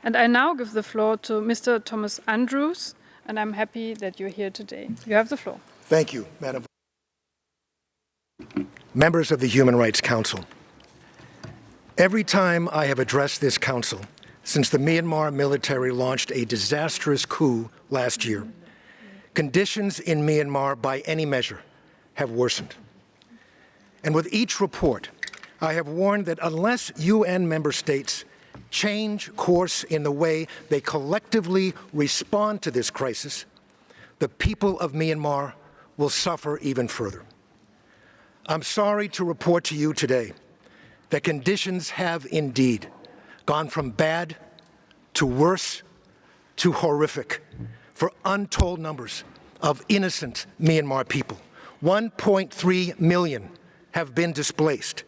And I now give the floor to Mr. Thomas Andrews, and I'm happy that you're here today. You have the floor. Thank you, Madam. Members of the Human Rights Council, every time I have addressed this council since the Myanmar military launched a disastrous coup last year, conditions in Myanmar by any measure have worsened. And with each report, I have warned that unless UN member states change course in the way they collectively respond to this crisis, the people of Myanmar will suffer even further. I'm sorry to report to you today that conditions have indeed gone from bad to worse to horrific for untold numbers of innocent Myanmar people. 1.3 million have been displaced.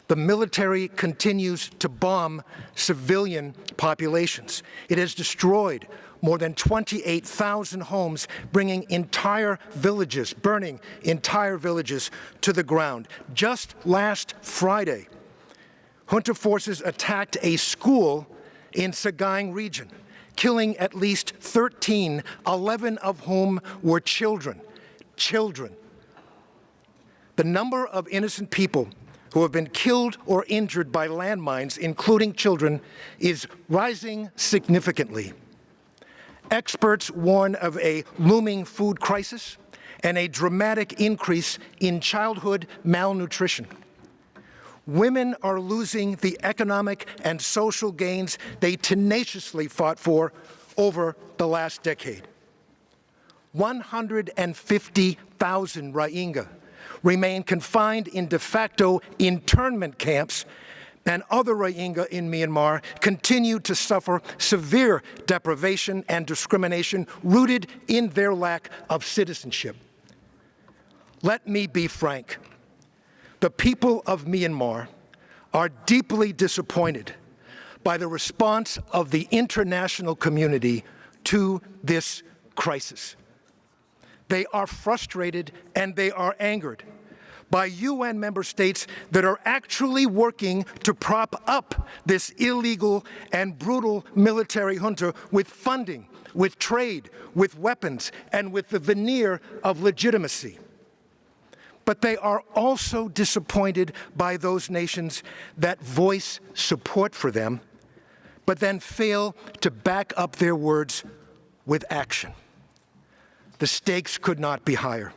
The military continues to bomb civilian populations. It has destroyed more than 28,000 homes, burning entire villages to the ground. Just last Friday, junta forces attacked a school in Sagaing region, killing at least 13, 11 of whom were children. The number of innocent people who have been killed or injured by landmines, including children, is rising significantly. Experts warn of a looming food crisis and a dramatic increase in childhood malnutrition. Women are losing the economic and social gains they tenaciously fought for over the last decade. 150,000 Rohingya remain confined in de facto internment camps, and other Rohingya in Myanmar continue to suffer severe deprivation and discrimination rooted in their lack of citizenship. Let me be frank. The people of Myanmar are deeply disappointed by the response of the international community to this crisis. They are frustrated and they are angered by UN member states that are actually working to prop up this illegal and brutal military junta with funding, with trade, with weapons, and with the veneer of legitimacy. But they are also disappointed by those nations that voice support for them, but then fail to back up their words with action. The stakes could not be higher.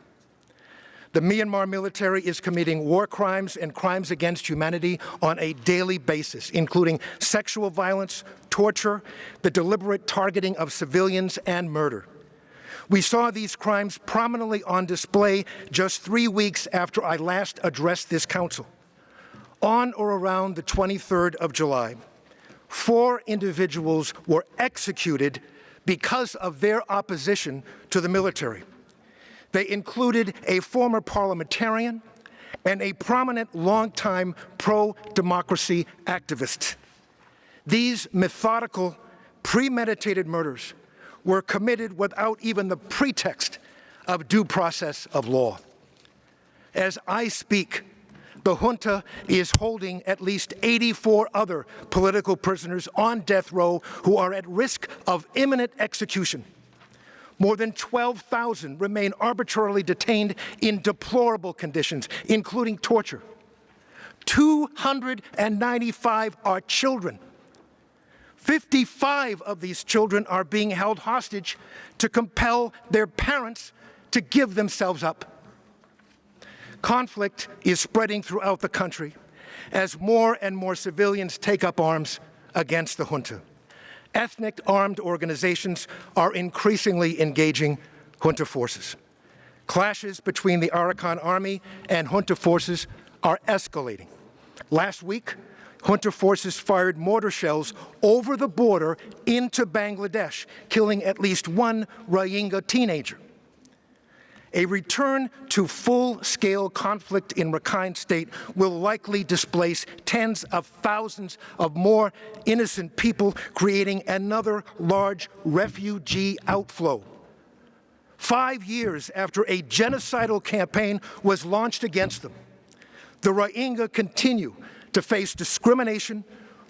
The Myanmar military is committing war crimes and crimes against humanity on a daily basis, including sexual violence, torture, the deliberate targeting of civilians, and murder. We saw these crimes prominently on display just 3 weeks after I last addressed this council. On or around the 23rd of July, 4 individuals were executed because of their opposition to the military. They included a former parliamentarian and a prominent longtime pro-democracy activist. These methodical, premeditated murders were committed without even the pretext of due process of law. As I speak, the junta is holding at least 84 other political prisoners on death row who are at risk of imminent execution. More than 12,000 remain arbitrarily detained in deplorable conditions, including torture. 295 are children. 55 of these children are being held hostage to compel their parents to give themselves up. Conflict is spreading throughout the country as more and more civilians take up arms against the junta. Ethnic armed organizations are increasingly engaging junta forces. Clashes between the Arakan army and junta forces are escalating. Last week, junta forces fired mortar shells over the border into Bangladesh, killing at least 1 Rohingya teenager. A return to full-scale conflict in Rakhine State will likely displace tens of thousands of more innocent people, creating another large refugee outflow. 5 years after a genocidal campaign was launched against them, the Rohingya continue to face discrimination,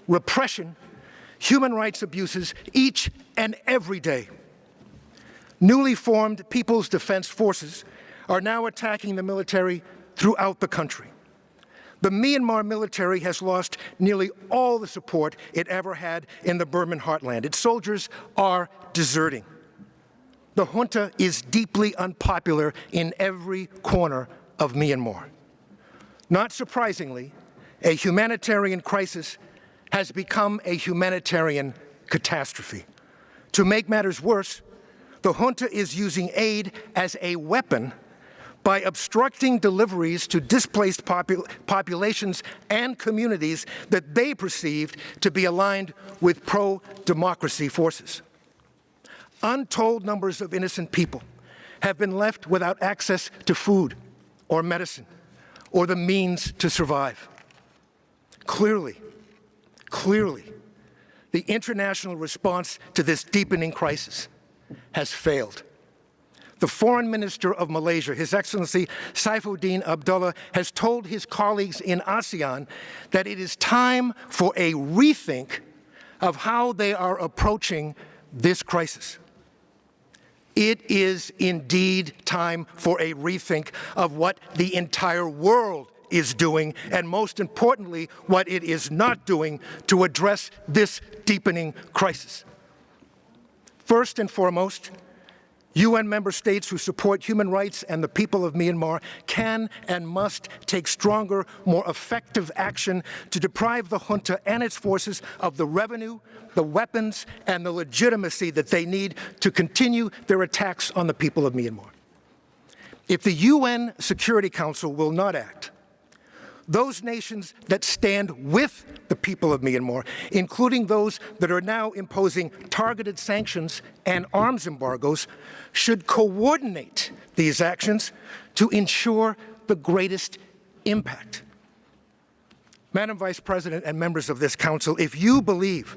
repression, human rights abuses each and every day. Newly formed People's Defense Forces are now attacking the military throughout the country. The Myanmar military has lost nearly all the support it ever had in the Burman heartland. Its soldiers are deserting. The junta is deeply unpopular in every corner of Myanmar. Not surprisingly, a humanitarian crisis has become a humanitarian catastrophe. To make matters worse, the junta is using aid as a weapon by obstructing deliveries to displaced populations and communities that they perceived to be aligned with pro-democracy forces. Untold numbers of innocent people have been left without access to food or medicine or the means to survive. Clearly, the international response to this deepening crisis has failed. The Foreign Minister of Malaysia, His Excellency Saifuddin Abdullah, has told his colleagues in ASEAN that it is time for a rethink of how they are approaching this crisis. It is indeed time for a rethink of what the entire world is doing, and most importantly, what it is not doing to address this deepening crisis. First and foremost, UN member states who support human rights and the people of Myanmar can and must take stronger, more effective action to deprive the junta and its forces of the revenue, the weapons, and the legitimacy that they need to continue their attacks on the people of Myanmar. If the UN Security Council will not act, those nations that stand with the people of Myanmar, including those that are now imposing targeted sanctions and arms embargoes, should coordinate these actions to ensure the greatest impact. Madam Vice President and members of this Council, if you believe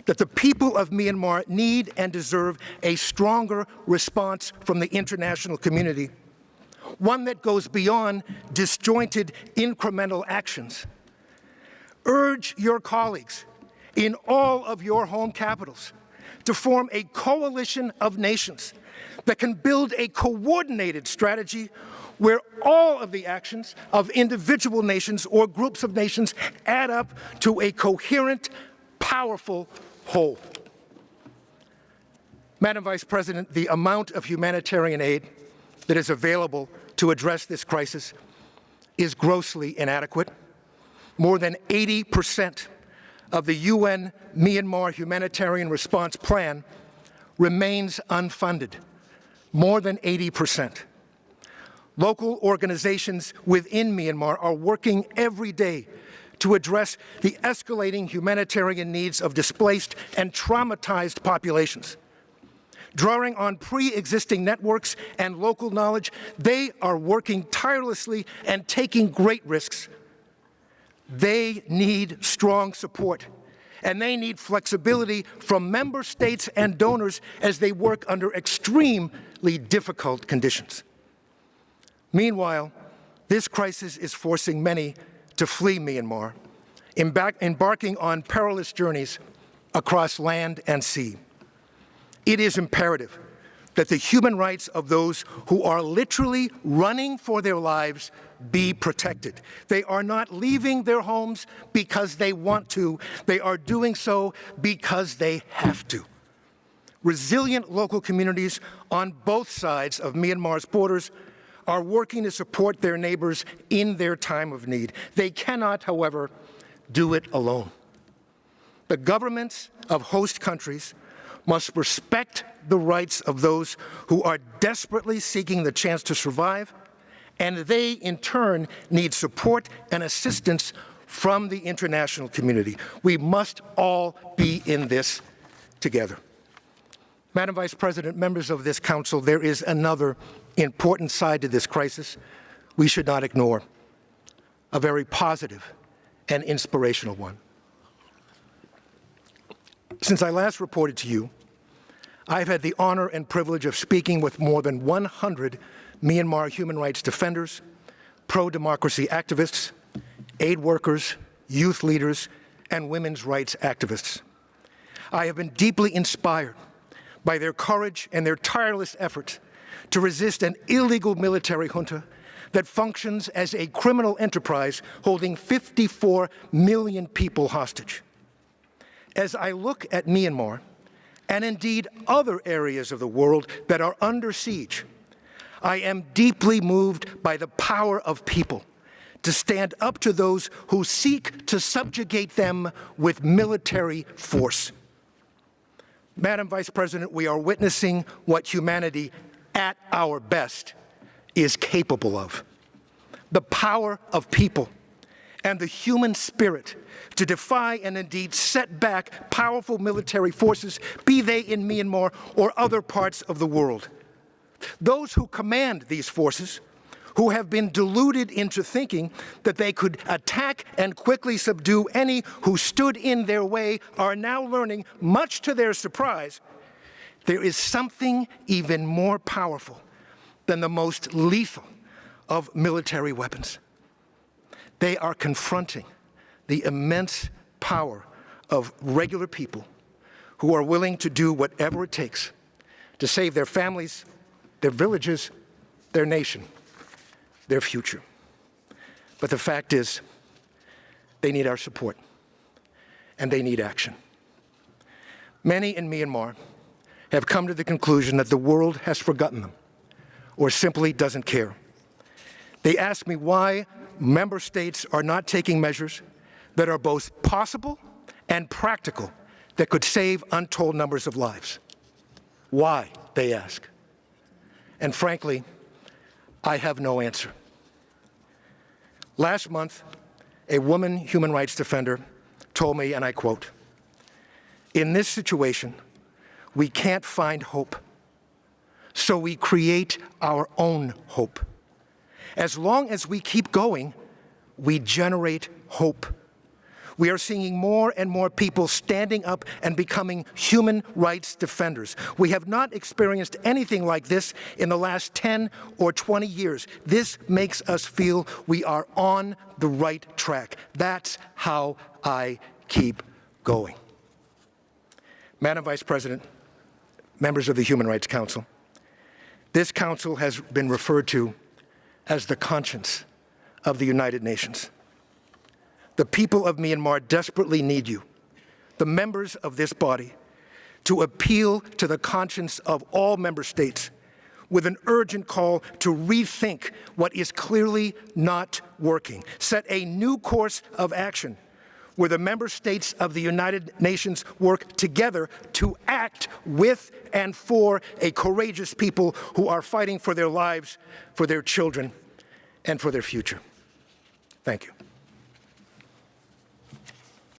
that the people of Myanmar need and deserve a stronger response from the international community, one that goes beyond disjointed incremental actions, urge your colleagues in all of your home capitals to form a coalition of nations that can build a coordinated strategy where all of the actions of individual nations or groups of nations add up to a coherent, powerful whole. Madam Vice President, the amount of humanitarian aid that is available to address this crisis is grossly inadequate. More than 80% of the UN Myanmar humanitarian response plan remains unfunded, more than 80%. Local organizations within Myanmar are working every day to address the escalating humanitarian needs of displaced and traumatized populations. Drawing on pre-existing networks and local knowledge, they are working tirelessly and taking great risks. They need strong support, and they need flexibility from member states and donors as they work under extremely difficult conditions. Meanwhile, this crisis is forcing many to flee Myanmar, embarking on perilous journeys across land and sea. It is imperative that the human rights of those who are literally running for their lives be protected. They are not leaving their homes because they want to. They are doing so because they have to. Resilient local communities on both sides of Myanmar's borders are working to support their neighbors in their time of need. They cannot, however, do it alone. The governments of host countries must respect the rights of those who are desperately seeking the chance to survive, and they, in turn, need support and assistance from the international community. We must all be in this together. Madam Vice President, members of this Council, there is another important side to this crisis we should not ignore, a very positive and inspirational one. Since I last reported to you, I've had the honor and privilege of speaking with more than 100 Myanmar human rights defenders, pro-democracy activists, aid workers, youth leaders, and women's rights activists. I have been deeply inspired by their courage and their tireless efforts to resist an illegal military junta that functions as a criminal enterprise holding 54 million people hostage. As I look at Myanmar, and indeed other areas of the world that are under siege, I am deeply moved by the power of people to stand up to those who seek to subjugate them with military force. Madam Vice President, we are witnessing what humanity at our best is capable of. The power of people and the human spirit to defy and indeed set back powerful military forces, be they in Myanmar or other parts of the world. Those who command these forces, who have been deluded into thinking that they could attack and quickly subdue any who stood in their way, are now learning, much to their surprise, there is something even more powerful than the most lethal of military weapons. They are confronting the immense power of regular people who are willing to do whatever it takes to save their families, their villages, their nation, their future. But the fact is, they need our support, and they need action. Many in Myanmar have come to the conclusion that the world has forgotten them, or simply doesn't care. They ask me why member states are not taking measures that are both possible and practical that could save untold numbers of lives. Why, they ask. And frankly, I have no answer. Last month, a woman human rights defender told me, and I quote, "In this situation, we can't find hope, so we create our own hope. As long as we keep going, we generate hope." We are seeing more and more people standing up and becoming human rights defenders. We have not experienced anything like this in the last 10 or 20 years. This makes us feel we are on the right track. That's how I keep going. Madam Vice President, members of the Human Rights Council, this council has been referred to as the conscience of the United Nations. The people of Myanmar desperately need you, the members of this body, to appeal to the conscience of all member states with an urgent call to rethink what is clearly not working. Set a new course of action where the member states of the United Nations work together to act with and for a courageous people who are fighting for their lives, for their children, and for their future. Thank you.